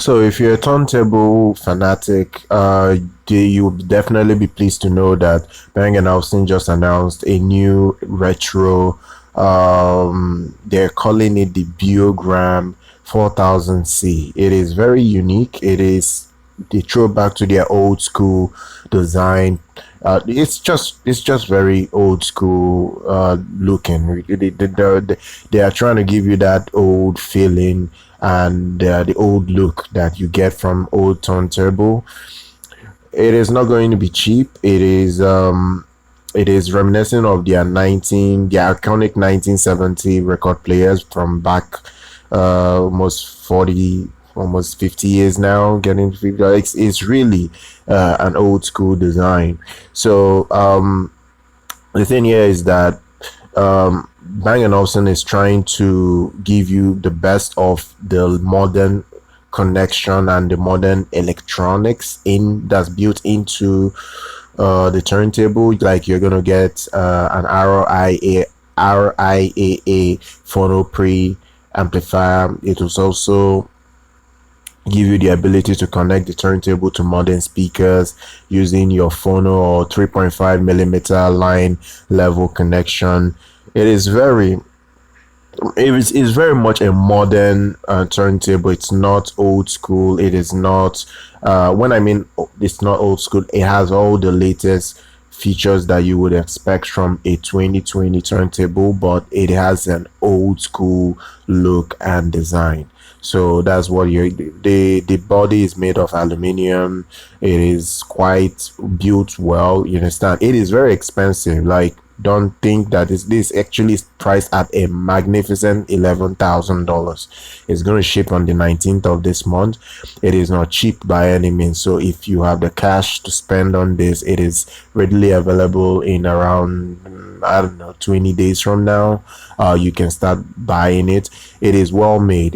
So if you're a turntable fanatic, you'll definitely be pleased to know that Bang& Olufsen just announced a new retro. They're calling it the Beogram 4000C. It is very unique. It is they throw back to their old school design. It's just very old school looking. They are trying to give you that old feeling and the old look that you get from old turntable. It is not going to be cheap. It is reminiscent of the iconic 1970 record players from back almost 40, almost 50 years now, getting 50. It's really an old school design. So the thing here is that Bang& Olufsen is trying to give you the best of the modern connection and the modern electronics in that's built into the turntable. Like you're gonna get an RIAA phono pre amplifier. It was also give you the ability to connect the turntable to modern speakers using your phono or 3.5 millimeter line level connection. It is very much a modern turntable. It's not old school. It is not when I mean it's not old school, it has all the latest features that you would expect from a 2020 turntable, but it has an old school look and design. So that's what you the body is made of aluminium. It is quite built well, you understand. It is very expensive. Like, don't think that this actually is priced at a magnificent $11,000. It's going to ship on the 19th of this month. It is not cheap by any means. So if you have the cash to spend on this, it is readily available in around, I don't know, 20 days from now. You can start buying it. It is well made.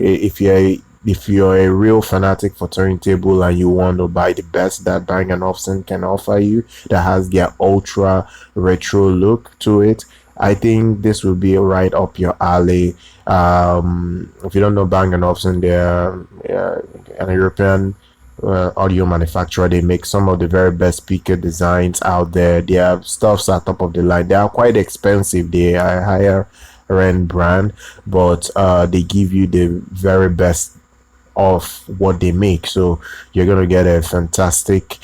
If you're a real fanatic for turntable and you want to buy the best that Bang& Olufsen can offer you, that has their ultra retro look to it, I think this will be right up your alley. If you don't know Bang& Olufsen, they're an European audio manufacturer. They make some of the very best speaker designs out there. Their stuffs are top of the line. They are quite expensive. They are a higher end brand, but they give you the very best of what they make. So you're gonna get a fantastic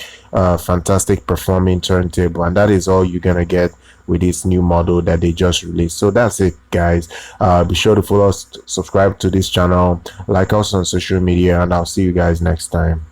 performing turntable, and that is all you're gonna get with this new model that they just released. So that's it, guys. Be sure to follow us, subscribe to this channel, like us on social media, and I'll see you guys next time.